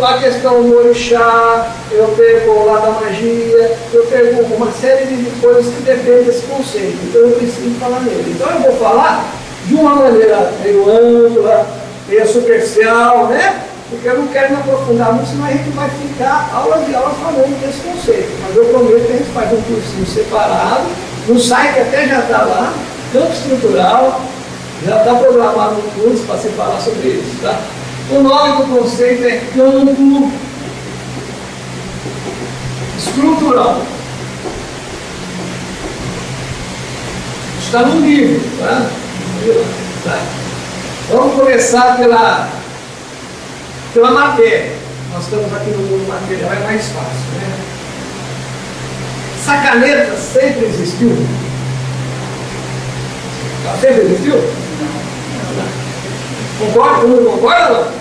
a questão do orixá, eu perco o lado da magia, eu perco uma série de coisas que dependem desse conceito. Então eu preciso falar nele. Então eu vou falar de uma maneira meio ampla, meio superficial, né? Porque eu não quero me aprofundar muito, senão a gente vai ficar aulas e aulas falando desse conceito. Mas eu prometo que a gente faz um cursinho separado, no site até já está lá, campo estrutural, já está programado um curso para se falar sobre isso, tá? O nome do conceito é campo estrutural. Está no livro, tá? Vamos começar pela matéria. Nós estamos aqui no mundo material, é mais fácil, né? Essa caneta sempre existiu? Ela sempre existiu? Concorda? Todo mundo concorda ou não?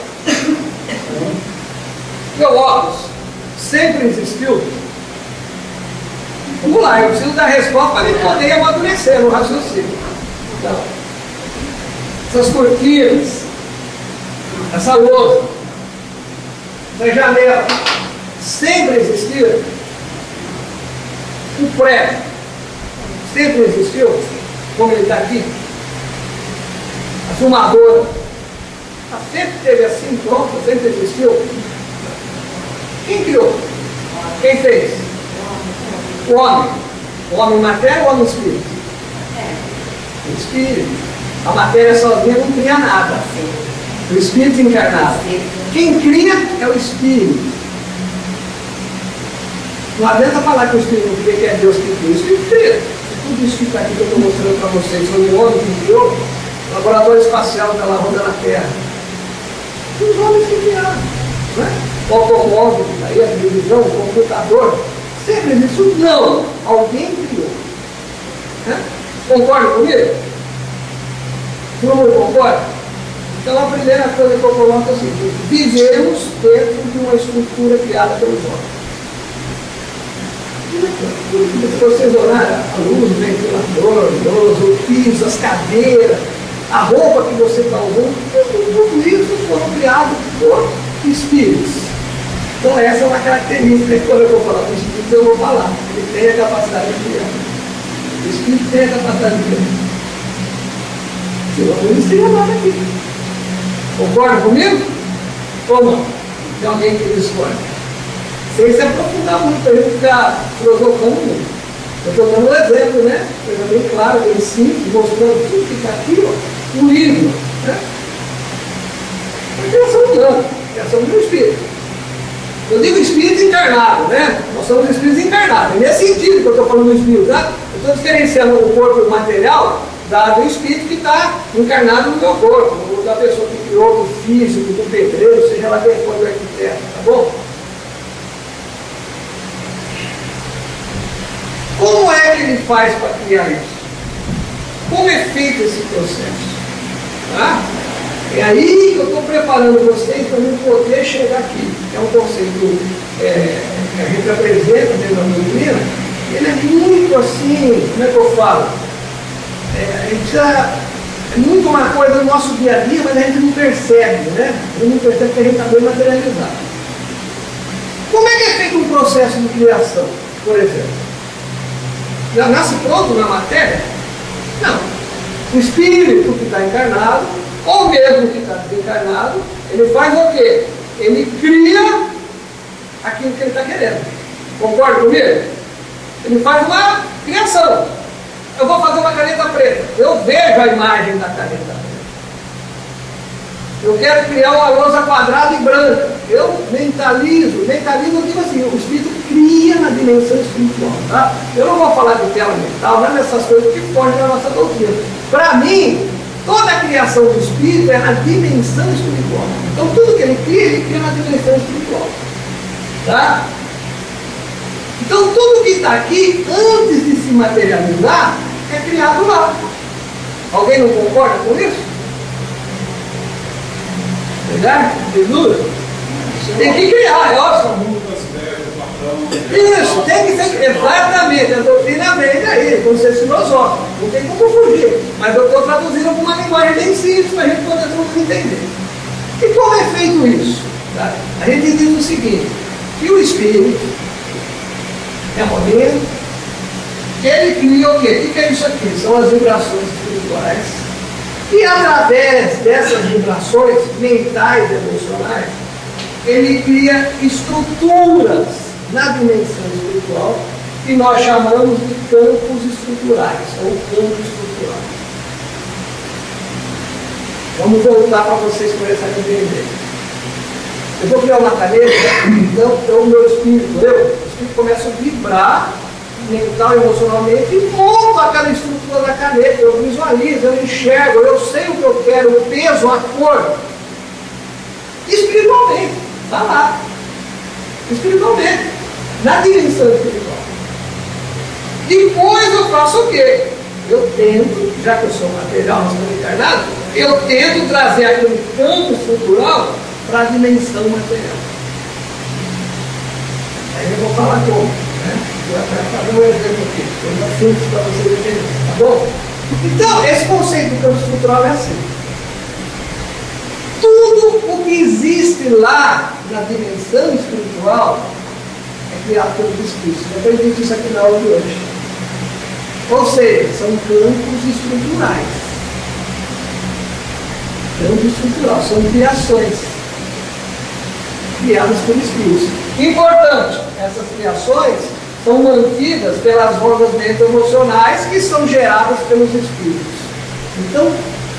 Meu óculos sempre existiu? Vamos lá, eu preciso dar resposta para ele poder amadurecer no raciocínio. Então, essas cortinas, essa lousa, essa janela, sempre existiram? O prédio sempre existiu? Como ele está aqui? A filmadora, sempre teve assim, pronto, sempre existiu? Quem criou? Quem fez? O homem. O homem matéria ou o homem espírito? O espírito. A matéria sozinha não cria nada. O espírito encarnado. Quem cria é o espírito. Não adianta falar que o espírito não cria, que é Deus que cria. O espírito cria. tudo isso que está aqui que eu estou mostrando para vocês, sobre o homem que criou, o laboratório espacial que está lá rodando na Terra. Os homens que criaram. Né? O automóvel que está aí, a televisão, o computador. Sempre existiu? Não. Alguém criou. Né? Concorda comigo? Todo mundo concorda? Então a primeira coisa que eu coloco é o seguinte: vivemos dentro de uma estrutura criada pelos homens. Se vocês olharem a luz, o ventilador, o piso, as cadeiras, a roupa que você está usando, tudo isso foram criados por espíritos. Então essa é uma característica que quando eu vou falar com o espírito, eu vou falar. Ele tem a capacidade de criar. O espírito tem a capacidade de criar. Senão não existiria nada aqui. Concorda comigo? Ou não? Tem alguém que discorda? Sem se aprofundar muito, para a gente ficar filosofando muito. Eu estou dando um exemplo, né? Coisa bem clara, bem simples, mostrando tudo que está aqui, ó, no livro. Né? A criação humana, a criação do espírito. Eu digo espírito encarnado, né? Nós somos espíritos encarnados. É nesse sentido que eu estou falando do espírito, tá? Eu estou diferenciando o corpo material do espírito que está encarnado no meu corpo, ou da pessoa que criou, do físico, do pedreiro, seja lá quem for do arquiteto, tá bom? Como é que ele faz para criar isso? Como é feito esse processo? Tá? É aí que eu estou preparando vocês para eu poder chegar aqui. É um conceito que a gente apresenta dentro da doutrina. Ele é muito assim, como é que eu falo? É muito uma coisa do nosso dia a dia, mas a gente não percebe, né? A gente não percebe que a gente está bem materializado. Como é que é feito um processo de criação, por exemplo? Já nasce pronto na matéria? Não. O espírito que está encarnado, ou mesmo que está desencarnado, ele faz o quê? Ele cria aquilo que ele está querendo. Concorda comigo? Ele faz uma criação. Eu vou fazer uma caneta preta. Eu vejo a imagem da caneta preta. Eu quero criar uma lousa quadrada e branca. Eu mentalizo, eu digo assim, o espírito cria na dimensão espiritual. Tá? Eu não vou falar de tela mental, não é dessas coisas que fogem da nossa doutrina. Para mim, toda a criação do espírito é na dimensão espiritual. Então tudo que ele cria na dimensão espiritual. Tá? Então tudo que está aqui, antes de se materializar, é criado lá. Alguém não concorda com isso? Verdade? Jesus? Tem que criar, é óbvio. Isso, tem que ser, exatamente, a doutrina vem daí, conceito filosófico, não tem como fugir. Mas eu estou traduzindo com uma linguagem bem simples para a gente poder todos entender. E como é feito isso? Tá? A gente diz o seguinte, que o espírito é momento, que ele cria o quê? O que é isso aqui? São as vibrações espirituais. E através dessas vibrações mentais e emocionais, ele cria estruturas na dimensão espiritual que nós chamamos de campos estruturais, ou campo estrutural. Vamos voltar para vocês começarem a entender. Eu vou criar uma caneta, então o meu espírito, o espírito começa a vibrar mental e emocionalmente e monta aquela estrutura da caneta, eu visualizo, eu enxergo, eu sei o que eu quero, o peso, a cor. Espiritualmente, está lá. Espiritualmente, na dimensão espiritual. Depois eu faço o quê? Eu tento, já que eu sou material, não sou encarnado, eu tento trazer aquele campo estrutural para a dimensão material. Aí eu vou falar como, né? Eu vou fazer um exemplo aqui, coisa simples para vocês entenderem, tá bom? Então, esse conceito do campo estrutural é assim. Tudo o que existe lá na dimensão espiritual é criado pelos espíritos. Eu aprendi isso aqui na aula de hoje. Ou seja, são campos estruturais. Campo estrutural, são criações criadas por espíritos. Importante, essas criações são mantidas pelas rodas mental-emocionais que são geradas pelos espíritos. Então,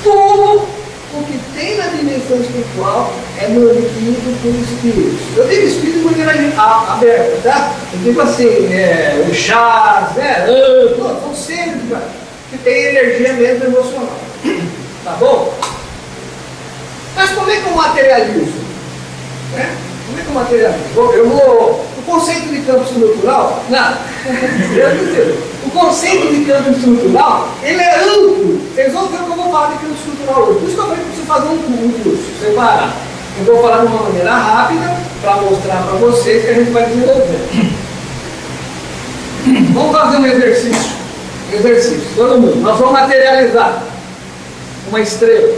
tudo o que tem na dimensão espiritual é mantido por espíritos. Eu digo espírito de maneira aberta, tá? Eu digo assim, o chás, né? São seres física que tem energia mesmo emocional. Tá bom? Mas como é que eu materializo? Né? Como é que eu materializo? O conceito de campo estrutural, o conceito de campo estrutural, ele é amplo. Vocês vão ver o que eu vou falar de campo estrutural hoje. Por isso que eu falei que preciso fazer um curso separado. Eu vou falar de uma maneira rápida para mostrar para vocês que a gente vai desenvolver. Vamos fazer um exercício. Todo mundo. Nós vamos materializar uma estrela.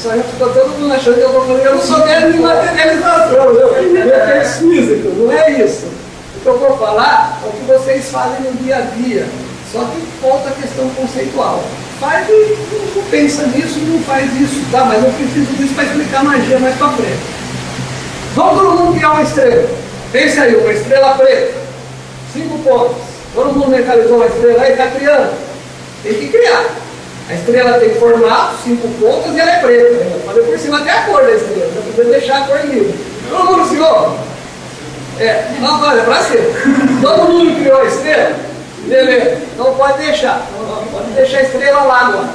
Só já ficou todo mundo achando que eu vou fazer. Eu não sou mesmo de materialização, eu fiz físico, não é isso. O que eu vou falar é o que vocês fazem no dia a dia. Só que falta a questão conceitual. Faz e não pensa nisso, não faz isso, tá? Mas eu preciso disso para explicar magia mais para frente. Vamos todo mundo criar uma estrela. Pensa aí, uma estrela preta. 5 pontos. Todo mundo mentalizou uma estrela aí, está criando. Tem que criar. A estrela tem formato, 5 pontas e ela é preta. Fazer por cima até a cor da estrela. Você precisa deixar a cor livre. Todo mundo criou? Não, olha, para cima. Todo mundo criou a estrela? Beleza. Não pode deixar. Não pode deixar a estrela lá agora.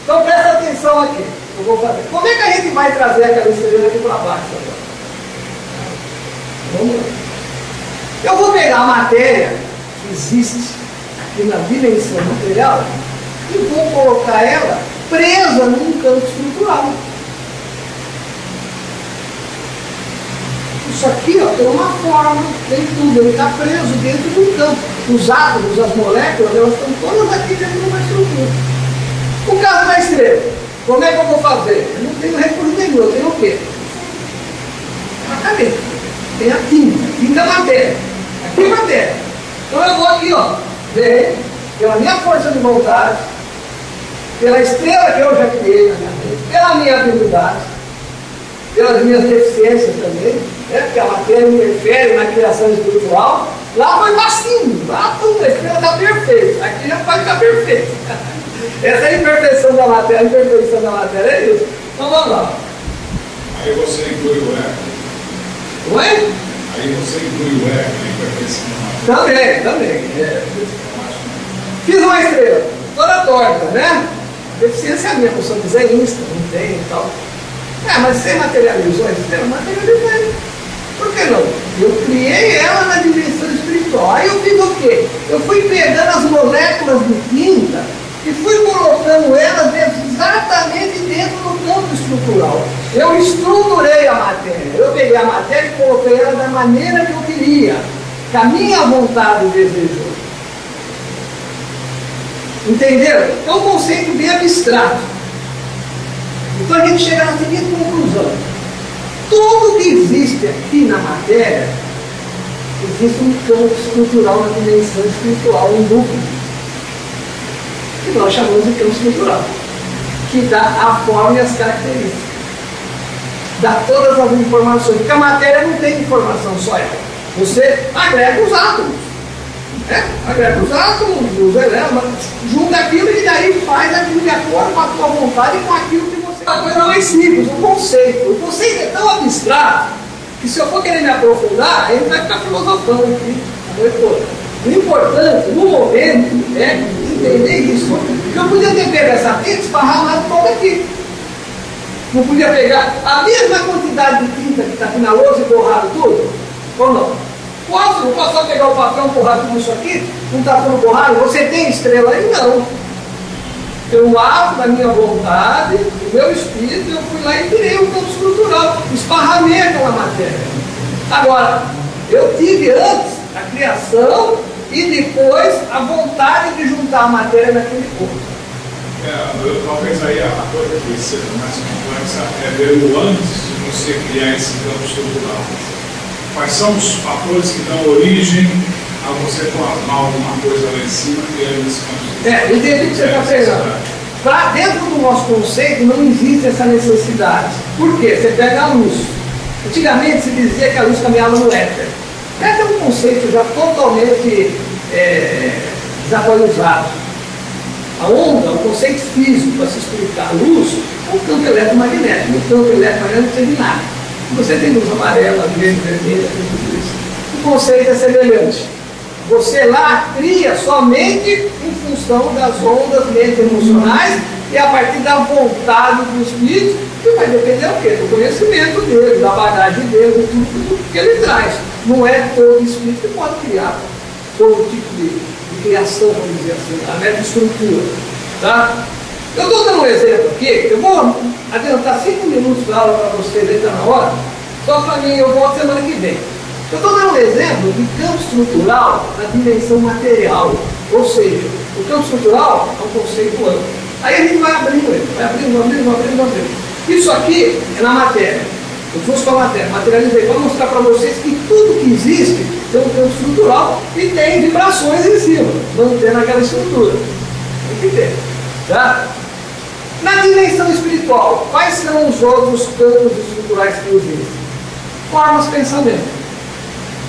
Então presta atenção aqui. Eu vou fazer. Como é que a gente vai trazer aquela estrela aqui para baixo agora? Vamos lá. Eu vou pegar a matéria que existe aqui na dimensão material e vou colocar ela presa num campo estrutural. Isso aqui, ó, tem uma forma, tem tudo, ele está preso dentro de um campo. Os átomos, as moléculas, elas estão todas aqui dentro de uma estrutura. O caso da estrela, como é que eu vou fazer? Eu não tenho recurso nenhum, eu tenho o quê? A cabeça. Tem a tinta matéria. Aqui é matéria. Então eu vou aqui, ó, ver, pela minha força de vontade, pela estrela que eu já criei na minha mente, pela minha habilidade, pelas minhas deficiências também, né? Porque a matéria interfere na criação espiritual. Lá foi facinho, lá tudo, a estrela está perfeita, aqui já pode ficar perfeito. Essa é a imperfeição da matéria, é isso. Então vamos lá. Aí você inclui o eco. Oi? Aí você inclui o eco, a imperfeição. Também. Fiz uma estrela, toda torta, né? Deficiência é minha, eu sou desenhista, não tem e tal. Mas você materializou a estrela? Materializei. Por que não? Eu criei ela na dimensão espiritual. Aí eu fiz o quê? Eu fui pegando as moléculas de tinta e fui colocando elas exatamente dentro do campo estrutural. Eu estruturei a matéria. Eu peguei a matéria e coloquei ela da maneira que eu queria, que a minha vontade desejou. Entenderam? É um conceito bem abstrato. Então a gente chega na seguinte conclusão: tudo que existe aqui na matéria, existe um campo estrutural na dimensão espiritual, um duplo, que nós chamamos de campo estrutural, que dá a forma e as características, dá todas as informações, porque a matéria não tem informação só ela. Você agrega os átomos, agrega os átomos, os elétrons, junta aquilo e daí faz aquilo de acordo com a tua vontade e com aquilo que você... A coisa mais simples, o conceito. O conceito é tão abstrato que se eu for querer me aprofundar, a gente vai ficar filosofando aqui a noite toda. O importante, no momento, é entender isso. Porque eu podia ter pego essa tinta e esparramado toda aqui. Não podia pegar a mesma quantidade de tinta que está aqui na lousa e borrar tudo? Ou não? Posso? Não posso só pegar o papel e borrar tudo isso aqui? Não está tudo borrado? Você tem estrela aí? Não. Eu ato da minha vontade, do meu espírito, eu fui lá e tirei o campo estrutural, esparramei aquela matéria. Agora, eu tive antes a criação e depois a vontade de juntar a matéria naquele corpo. Talvez aí a coisa que seja mais complexa é ver o antes de você criar esse campo estrutural. Quais são os fatores que dão origem a você plasmar alguma coisa lá em cima criando esse campo? Entendi o que você está pensando. Dentro do nosso conceito não existe essa necessidade. Por quê? Você pega a luz. Antigamente se dizia que a luz caminhava no éter. Éter é um conceito já totalmente desatualizado. A onda é um conceito físico para se explicar. A luz é um campo eletromagnético. No campo eletromagnético não tem nada. Você tem luz amarela, verde, vermelha, tudo isso. O conceito é semelhante. Você lá cria somente em função das ondas mente-emocionais e a partir da vontade do espírito, que vai depender do quê? Do conhecimento dele, da bagagem dele, de tudo que ele traz. Não é todo espírito que pode criar todo tipo de criação, vamos dizer assim, a meta-estrutura. Tá? Eu estou dando um exemplo aqui, eu vou adiantar 5 minutos da aula para vocês, aí está na hora, só para mim, eu volto semana que vem. Eu estou dando um exemplo de campo estrutural na dimensão material, ou seja, o campo estrutural é um conceito amplo. Aí a gente vai abrindo ele, vai abrindo. Isso aqui é na matéria. Eu trouxe para a matéria, materializei para mostrar para vocês que tudo que existe tem um campo estrutural e tem vibrações em cima, mantendo aquela estrutura. Tem que ter. Tá? Na dimensão espiritual, quais são os outros campos estruturais que existem? Formas de pensamento.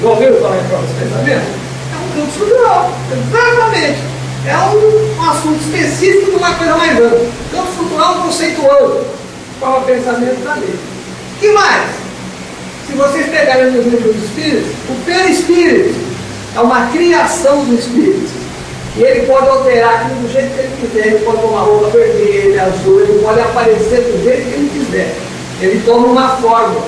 Já ouviram falar em formas de pensamento? É um campo estrutural, exatamente. É um assunto específico de uma coisa mais ampla. Campo estrutural conceituoso. Forma de pensamento está ali. O que mais? Se vocês pegarem nos livros dos espíritos, o perispírito é uma criação do espírito. E ele pode alterar aquilo do jeito que ele quiser. Ele pode tomar roupa vermelha, azul, ele pode aparecer do jeito que ele quiser. Ele toma uma forma.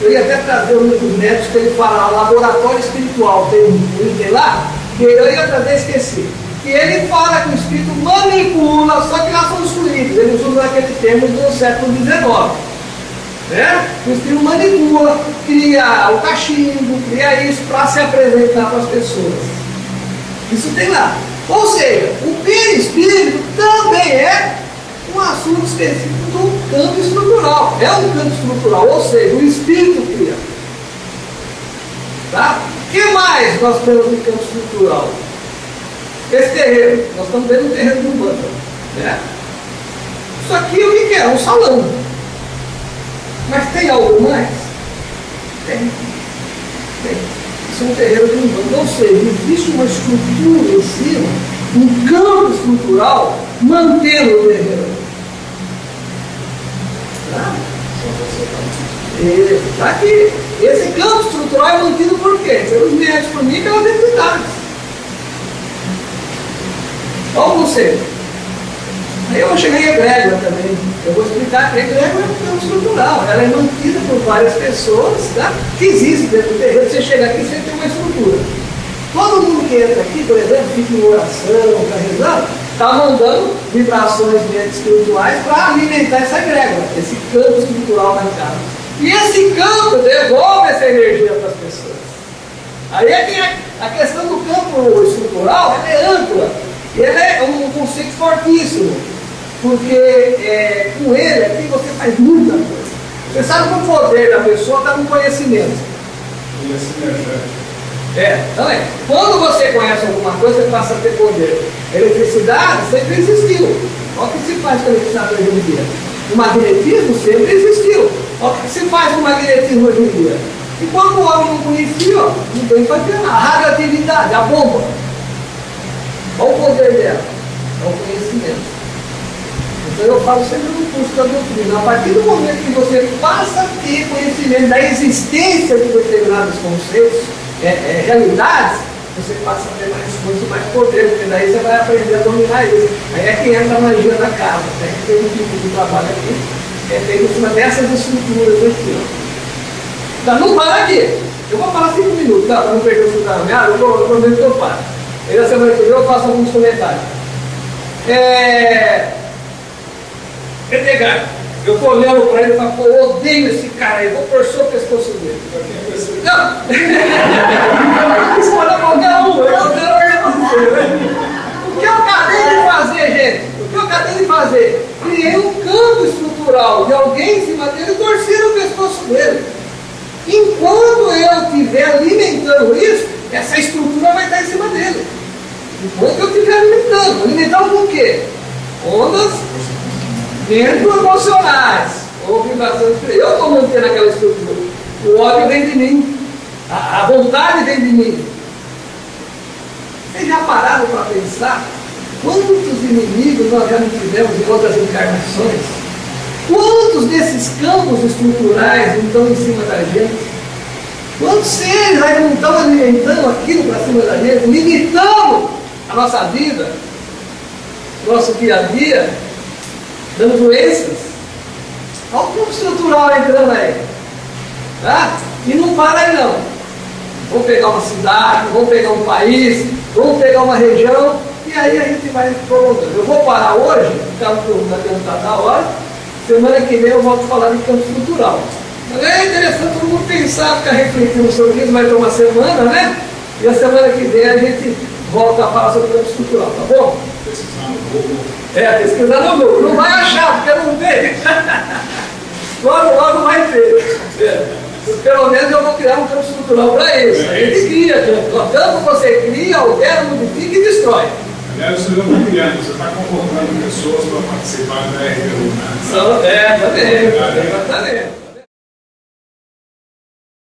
Eu ia até trazer um dos médicos que ele fala, laboratório espiritual, tem um item lá, que eu ia trazer, esqueci. Que ele fala que o espírito manipula, só que lá são os fluidos, eles usam aquele termo do século XIX. Né? O espírito manipula, cria o cachimbo, cria isso para se apresentar para as pessoas. Isso tem lá. Ou seja, o perispírito também é um assunto específico do campo estrutural. É um campo estrutural, ou seja, o espírito cria. Tá? O que mais nós temos no campo estrutural? Esse terreno, nós estamos vendo o terreno do Umbanda, né? Isso aqui o que é? Um salão. Mas tem algo mais? Tem. Isso é um terreno de Umbanda. Ou seja, existe uma estrutura em cima, um campo estrutural mantendo o terreno. Está aqui. Esse campo estrutural é mantido por quê? Pelos médicos, por mim e pelas entidades. Olha o conceito. Aí eu cheguei em egrégora também. Eu vou explicar que a egrégora é um campo estrutural. Ela é mantida por várias pessoas, tá? Que existe dentro do terreno. Você chega aqui, você tem uma estrutura. Todo mundo que entra aqui, por exemplo, fica em oração, está rezando, está mandando vibrações espirituais para alimentar essa egrégora, esse campo estrutural na casa. E esse campo devolve essa energia para as pessoas. Aí é que a questão do campo estrutural ela é ampla. Ele é um conceito fortíssimo, porque com ele aqui você faz muita coisa. Você sabe que o poder da pessoa está no conhecimento. Também. Quando você conhece alguma coisa, você passa a ter poder. Eletricidade sempre existiu. Olha o que se faz com a eletricidade hoje em dia. O magnetismo sempre existiu. Olha o que se faz com o magnetismo hoje em dia. E quando o homem não conhecia, não tem para ter nada. A radioatividade, a bomba. Olha o poder dela. É o conhecimento. Então eu falo sempre no curso da doutrina. A partir do momento que você passa a ter conhecimento da existência de determinados conceitos, realidades, você passa a ter mais força e mais poder, porque daí você vai aprender a dominar isso. Aí é que entra a magia da casa. Que tem um tipo de trabalho aqui, feito em cima dessas estruturas aqui. Tá, não para aqui. Eu vou falar 5 minutos, tá? Para não perder o fio da meada, eu prometo que eu paro. Aí na semana que vem eu faço alguns comentários. Edgar, eu estou olhando para ele e falo, pô, eu odeio esse cara aí, vou torcer o pescoço dele. Não! Isso pode qualquer um, o que eu acabei de fazer, gente? O que eu acabei de fazer? Criei um campo estrutural de alguém em cima dele e torci o pescoço dele. Enquanto eu estiver alimentando isso, essa estrutura vai estar em cima dele. Enquanto eu estiver alimentando com o quê? Ondas emocionais, ou vibrações. Eu estou mantendo aquela estrutura. O ódio vem de mim, a vontade vem de mim. Vocês já pararam para pensar quantos inimigos nós já não tivemos em outras encarnações? Quantos desses campos estruturais não estão em cima da gente? Quantos seres aí não estão alimentando aquilo para cima da gente, limitando a nossa vida, nosso dia a dia, dando doenças? Olha o campo estrutural entrando aí. Tá? E não para aí não. Vamos pegar uma cidade, vamos pegar um país, vamos pegar uma região, e aí a gente vai prolongando. Eu vou parar hoje, está na hora, semana que vem eu volto a falar de campo estrutural. Mas é interessante todo mundo pensar, ficar refletindo sobre isso, vai ter uma semana, né? E a semana que vem a gente volta a falar sobre campo estrutural, tá bom? Pesquisar no Google. Pesquisar no Google. Não vai achar, porque não tem. Logo vai ter. Pelo menos eu vou criar um campo estrutural para isso. A gente cria campo. Tanto você cria, altera, modifica e destrói. Aliás, você não está criando, você está convocando pessoas para participar da RU, né? Exatamente.